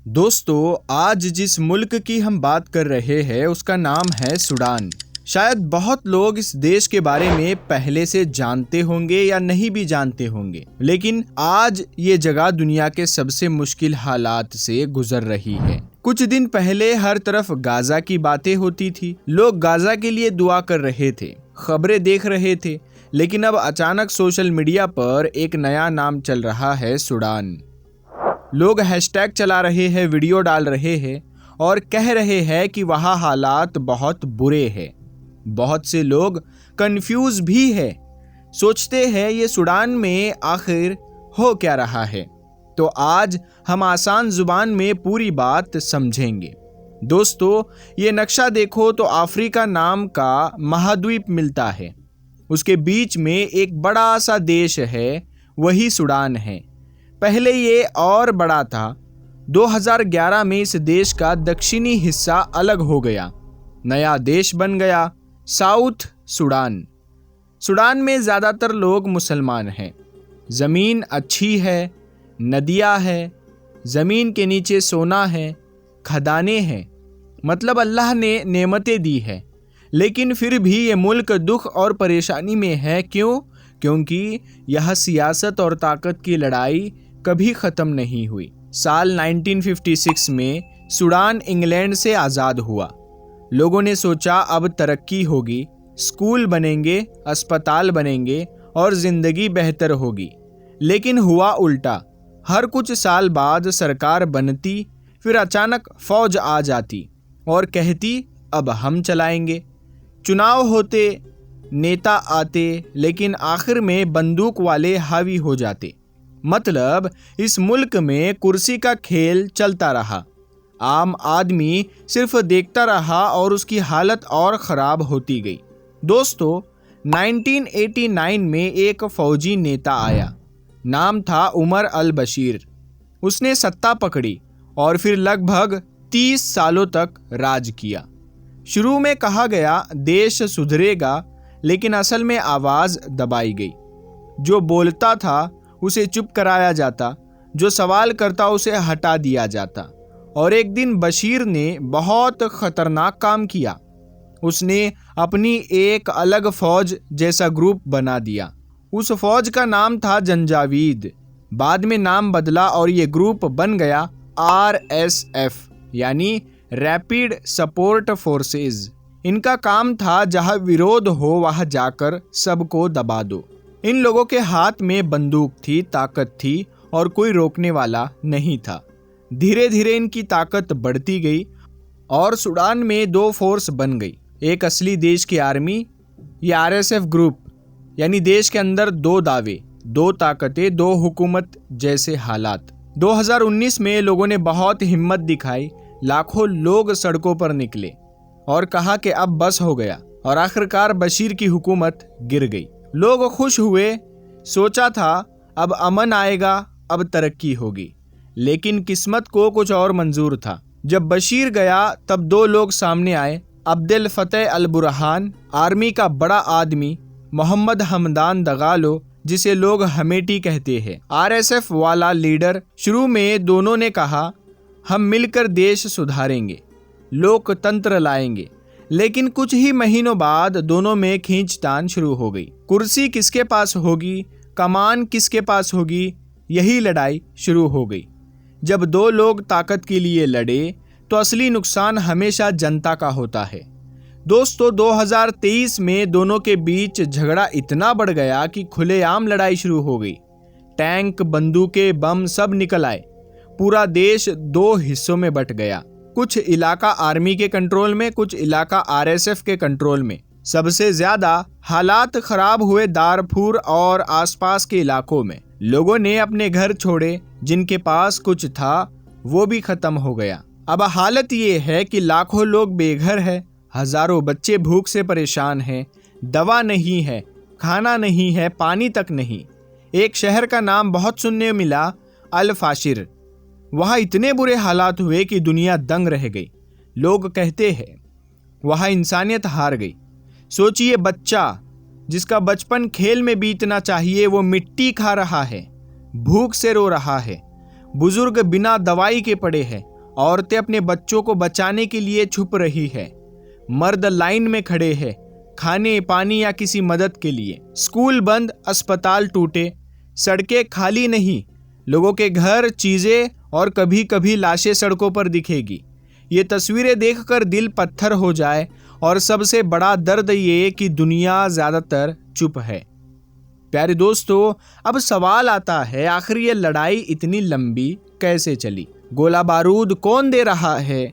दोस्तों, आज जिस मुल्क की हम बात कर रहे हैं उसका नाम है सूडान। शायद बहुत लोग इस देश के बारे में पहले से जानते होंगे या नहीं भी जानते होंगे, लेकिन आज ये जगह दुनिया के सबसे मुश्किल हालात से गुजर रही है। कुछ दिन पहले हर तरफ गाजा की बातें होती थी, लोग गाजा के लिए दुआ कर रहे थे, खबरें देख रहे थे, लेकिन अब अचानक सोशल मीडिया पर एक नया नाम चल रहा है, सूडान। लोग हैशटैग चला रहे हैं, वीडियो डाल रहे हैं और कह रहे हैं कि वहाँ हालात बहुत बुरे हैं। बहुत से लोग कंफ्यूज भी है, सोचते हैं ये सूडान में आखिर हो क्या रहा है। तो आज हम आसान जुबान में पूरी बात समझेंगे। दोस्तों, ये नक्शा देखो तो अफ्रीका नाम का महाद्वीप मिलता है, उसके बीच में एक बड़ा सा देश है, वही सूडान है। पहले ये और बड़ा था। 2011 में इस देश का दक्षिणी हिस्सा अलग हो गया, नया देश बन गया, साउथ सूडान। सूडान में ज़्यादातर लोग मुसलमान हैं। ज़मीन अच्छी है, नदियाँ हैं, ज़मीन के नीचे सोना है, खदानें हैं, मतलब अल्लाह ने नेमतें दी है। लेकिन फिर भी ये मुल्क दुख और परेशानी में है। क्यों? क्योंकि यह सियासत और ताकत की लड़ाई कभी ख़त्म नहीं हुई। साल 1956 में सूडान इंग्लैंड से आज़ाद हुआ। लोगों ने सोचा अब तरक्की होगी, स्कूल बनेंगे, अस्पताल बनेंगे और ज़िंदगी बेहतर होगी। लेकिन हुआ उल्टा। हर कुछ साल बाद सरकार बनती, फिर अचानक फ़ौज आ जाती और कहती अब हम चलाएंगे। चुनाव होते, नेता आते, लेकिन आखिर में बंदूक वाले हावी हो जाते। मतलब इस मुल्क में कुर्सी का खेल चलता रहा। आम आदमी सिर्फ देखता रहा और उसकी हालत और ख़राब होती गई। दोस्तों, 1989 में एक फ़ौजी नेता आया, नाम था उमर अल बशीर। उसने सत्ता पकड़ी और फिर लगभग 30 सालों तक राज किया। शुरू में कहा गया देश सुधरेगा, लेकिन असल में आवाज़ दबाई गई। जो बोलता था उसे चुप कराया जाता, जो सवाल करता उसे हटा दिया जाता। और एक दिन बशीर ने बहुत ख़तरनाक काम किया। उसने अपनी एक अलग फ़ौज जैसा ग्रुप बना दिया। उस फ़ौज का नाम था जंजावीद। बाद में नाम बदला और ये ग्रुप बन गया RSF, यानी रैपिड सपोर्ट फोर्सेस। इनका काम था जहाँ विरोध हो वहाँ जाकर सबको दबा दो। इन लोगों के हाथ में बंदूक थी, ताकत थी और कोई रोकने वाला नहीं था। धीरे धीरे इनकी ताकत बढ़ती गई और सूडान में 2 फोर्स बन गई। एक असली देश की आर्मी, ये RSF ग्रुप, यानी देश के अंदर 2 दावे, 2 ताकतें, 2 हुकूमत जैसे हालात। 2019 में लोगों ने बहुत हिम्मत दिखाई। लाखों लोग सड़कों पर निकले और कहा कि अब बस हो गया, और आखिरकार बशीर की हुकूमत गिर गई। लोग खुश हुए, सोचा था अब अमन आएगा, अब तरक्की होगी। लेकिन किस्मत को कुछ और मंजूर था। जब बशीर गया तब 2 लोग सामने आए। अब्देल फतेह अल बुरहान, आर्मी का बड़ा आदमी, मोहम्मद हमदान दगालो, जिसे लोग हमेटी कहते हैं, RSF वाला लीडर। शुरू में दोनों ने कहा हम मिलकर देश सुधारेंगे, लोकतंत्र लाएंगे। लेकिन कुछ ही महीनों बाद दोनों में खींचतान शुरू हो गई। कुर्सी किसके पास होगी, कमान किसके पास होगी, यही लड़ाई शुरू हो गई। जब 2 लोग ताकत के लिए लड़े तो असली नुकसान हमेशा जनता का होता है। दोस्तों, 2023 में दोनों के बीच झगड़ा इतना बढ़ गया कि खुलेआम लड़ाई शुरू हो गई। टैंक, बंदूकें, बम सब निकल आए। पूरा देश 2 हिस्सों में बंट गया। कुछ इलाका आर्मी के कंट्रोल में, कुछ इलाका RSF के कंट्रोल में। सबसे ज्यादा हालात खराब हुए दारफूर और आसपास के इलाकों में। लोगों ने अपने घर छोड़े, जिनके पास कुछ था वो भी खत्म हो गया। अब हालत ये है कि लाखों लोग बेघर हैं, हजारों बच्चे भूख से परेशान हैं, दवा नहीं है, खाना नहीं है, पानी तक नहीं। एक शहर का नाम बहुत सुनने मिला, अल फाशिर। वहाँ इतने बुरे हालात हुए कि दुनिया दंग रह गई। लोग कहते हैं वहाँ इंसानियत हार गई। सोचिए, बच्चा जिसका बचपन खेल में बीतना चाहिए वो मिट्टी खा रहा है, भूख से रो रहा है। बुजुर्ग बिना दवाई के पड़े हैं औरतें अपने बच्चों को बचाने के लिए छुप रही है। मर्द लाइन में खड़े हैं खाने पानी या किसी मदद के लिए। स्कूल बंद, अस्पताल टूटे, सड़कें खाली नहीं, लोगों के घर, चीजें और कभी कभी लाशें सड़कों पर दिखेगी। ये तस्वीरें देखकर दिल पत्थर हो जाए। और सबसे बड़ा दर्द ये कि दुनिया ज्यादातर चुप है। प्यारे दोस्तों, अब सवाल आता है, आखिर ये लड़ाई इतनी लंबी कैसे चली? गोला बारूद कौन दे रहा है?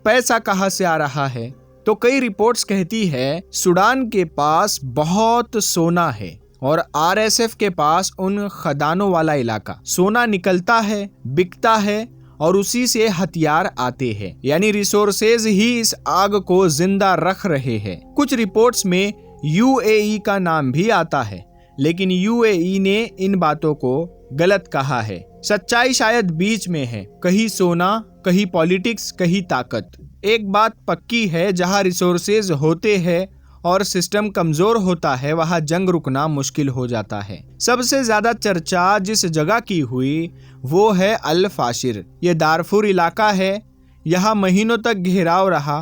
पैसा कहाँ से आ रहा है? तो कई रिपोर्ट्स कहती है सूडान के पास बहुत सोना है और आरएसएफ के पास उन खदानों वाला इलाका। सोना निकलता है, बिकता है और उसी से हथियार आते हैं। यानी रिसोर्सेज ही इस आग को जिंदा रख रहे हैं। कुछ रिपोर्ट्स में यूएई का नाम भी आता है, लेकिन यूएई ने इन बातों को गलत कहा है। सच्चाई शायद बीच में है, कहीं सोना, कहीं पॉलिटिक्स, कहीं ताकत। एक बात पक्की है, जहां रिसोर्सेज होते हैं और सिस्टम कमजोर होता है, वहां जंग रुकना मुश्किल हो जाता है। सबसे ज्यादा चर्चा जिस जगह की हुई वो है अल फाशिर। ये दारफुर इलाका है। यहाँ महीनों तक घेराव रहा,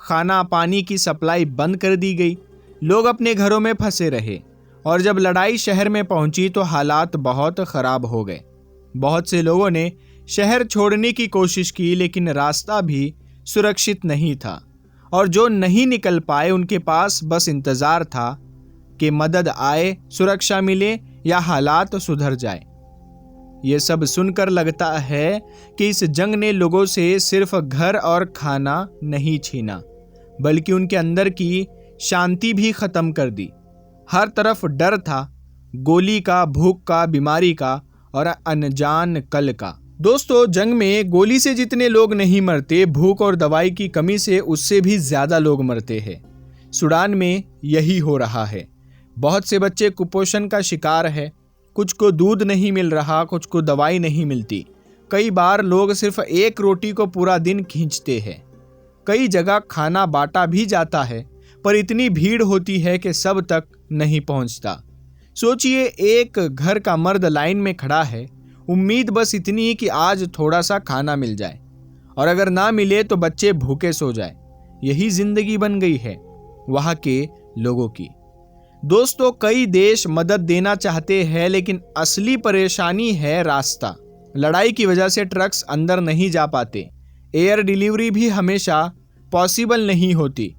खाना पानी की सप्लाई बंद कर दी गई, लोग अपने घरों में फंसे रहे और जब लड़ाई शहर में पहुंची तो हालात बहुत खराब हो गए। बहुत से लोगों ने शहर छोड़ने की कोशिश की, लेकिन रास्ता भी सुरक्षित नहीं था और जो नहीं निकल पाए उनके पास बस इंतजार था कि मदद आए, सुरक्षा मिले या हालात सुधर जाए। ये सब सुनकर लगता है कि इस जंग ने लोगों से सिर्फ घर और खाना नहीं छीना, बल्कि उनके अंदर की शांति भी खत्म कर दी। हर तरफ डर था, गोली का, भूख का, बीमारी का और अनजान कल का। दोस्तों, जंग में गोली से जितने लोग नहीं मरते, भूख और दवाई की कमी से उससे भी ज्यादा लोग मरते हैं। सूडान में यही हो रहा है। बहुत से बच्चे कुपोषण का शिकार है, कुछ को दूध नहीं मिल रहा, कुछ को दवाई नहीं मिलती। कई बार लोग सिर्फ एक रोटी को पूरा दिन खींचते हैं। कई जगह खाना बांटा भी जाता है, पर इतनी भीड़ होती है कि सब तक नहीं पहुंचता। सोचिए, एक घर का मर्द लाइन में खड़ा है, उम्मीद बस इतनी कि आज थोड़ा सा खाना मिल जाए और अगर ना मिले तो बच्चे भूखे सो जाए। यही जिंदगी बन गई है वहां के लोगों की। दोस्तों, कई देश मदद देना चाहते हैं, लेकिन असली परेशानी है रास्ता। लड़ाई की वजह से ट्रक्स अंदर नहीं जा पाते। एयर डिलीवरी भी हमेशा पॉसिबल नहीं होती।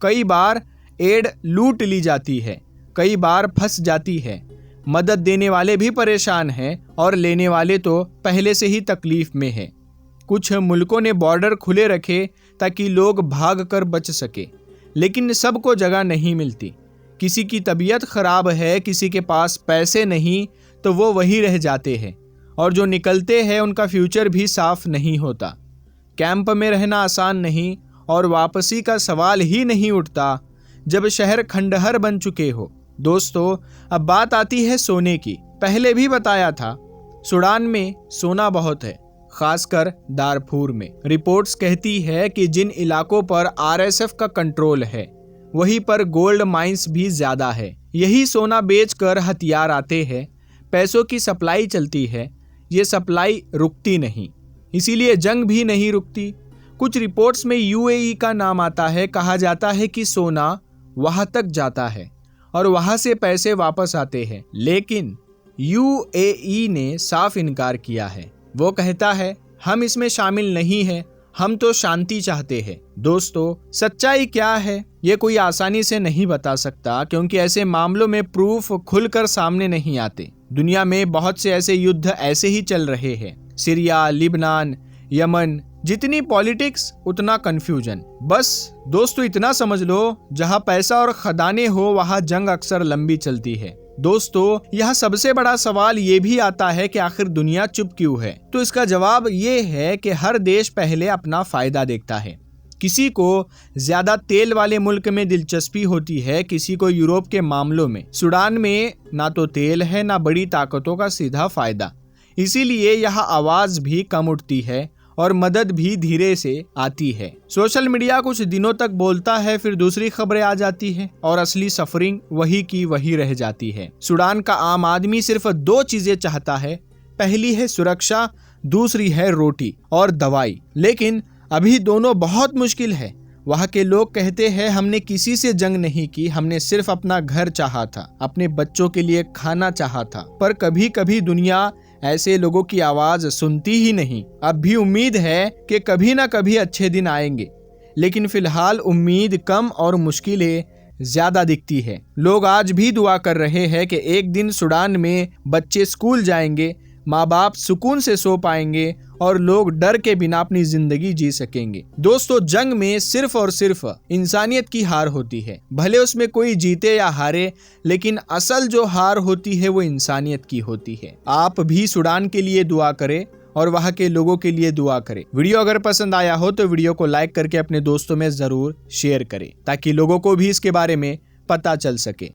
कई बार एड लूट ली जाती है, कई बार फंस जाती है। मदद देने वाले भी परेशान हैं और लेने वाले तो पहले से ही तकलीफ में हैं। कुछ मुल्कों ने बॉर्डर खुले रखे ताकि लोग भाग कर बच सके, लेकिन सबको जगह नहीं मिलती। किसी की तबीयत खराब है, किसी के पास पैसे नहीं, तो वो वहीं रह जाते हैं और जो निकलते हैं उनका फ्यूचर भी साफ नहीं होता। कैंप में रहना आसान नहीं और वापसी का सवाल ही नहीं उठता जब शहर खंडहर बन चुके हो। दोस्तों, अब बात आती है सोने की। पहले भी बताया था, सूडान में सोना बहुत है, खासकर दारफूर में। रिपोर्ट्स कहती है कि जिन इलाकों पर आरएसएफ का कंट्रोल है, वहीं पर गोल्ड माइंस भी ज्यादा है। यही सोना बेचकर हथियार आते हैं, पैसों की सप्लाई चलती है। ये सप्लाई रुकती नहीं, इसीलिए जंग भी नहीं रुकती। कुछ रिपोर्ट्स में यूएई का नाम आता है। कहा जाता है कि सोना वहां तक जाता है और वहां से पैसे वापस आते हैं, लेकिन यूएई ने साफ इनकार किया है। वो कहता है, हम इसमें शामिल नहीं हैं, हम तो शांति चाहते हैं। दोस्तों, सच्चाई क्या है ये कोई आसानी से नहीं बता सकता, क्योंकि ऐसे मामलों में प्रूफ खुलकर सामने नहीं आते। दुनिया में बहुत से ऐसे युद्ध ऐसे ही चल रहे हैं। Syria, Lebanon, Yemen. जितनी पॉलिटिक्स उतना कंफ्यूजन। बस दोस्तों, इतना समझ लो, जहां पैसा और खदाने हो वहां जंग अक्सर लंबी चलती है। दोस्तों, यह सबसे बड़ा सवाल ये भी आता है कि आखिर दुनिया चुप क्यों है? तो इसका जवाब ये है कि हर देश पहले अपना फायदा देखता है। किसी को ज्यादा तेल वाले मुल्क में दिलचस्पी होती है, किसी को यूरोप के मामलों में। सूडान में ना तो तेल है, ना बड़ी ताकतों का सीधा फायदा। इसीलिए यह आवाज भी कम उठती है और मदद भी धीरे से आती है। सोशल मीडिया कुछ दिनों तक बोलता है, फिर दूसरी खबरें आ जाती है और असली सफरिंग वही की वही रह जाती है। सूडान का आम आदमी सिर्फ 2 चीजें चाहता है। पहली है सुरक्षा, दूसरी है रोटी और दवाई। लेकिन अभी दोनों बहुत मुश्किल है। वहाँ के लोग कहते हैं हमने किसी से जंग नहीं की, हमने सिर्फ अपना घर चाहा था, अपने बच्चों के लिए खाना चाहा था। पर कभी कभी दुनिया ऐसे लोगों की आवाज सुनती ही नहीं। अब भी उम्मीद है कि कभी ना कभी अच्छे दिन आएंगे, लेकिन फिलहाल उम्मीद कम और मुश्किलें ज्यादा दिखती है। लोग आज भी दुआ कर रहे हैं कि एक दिन सूडान में बच्चे स्कूल जाएंगे, माँ बाप सुकून से सो पाएंगे और लोग डर के बिना अपनी जिंदगी जी सकेंगे। दोस्तों, जंग में सिर्फ और सिर्फ इंसानियत की हार होती है। भले उसमें कोई जीते या हारे, लेकिन असल जो हार होती है वो इंसानियत की होती है। आप भी सूडान के लिए दुआ करें और वहाँ के लोगों के लिए दुआ करें। वीडियो अगर पसंद आया हो तो वीडियो को लाइक करके अपने दोस्तों में जरूर शेयर करें, ताकि लोगों को भी इसके बारे में पता चल सके।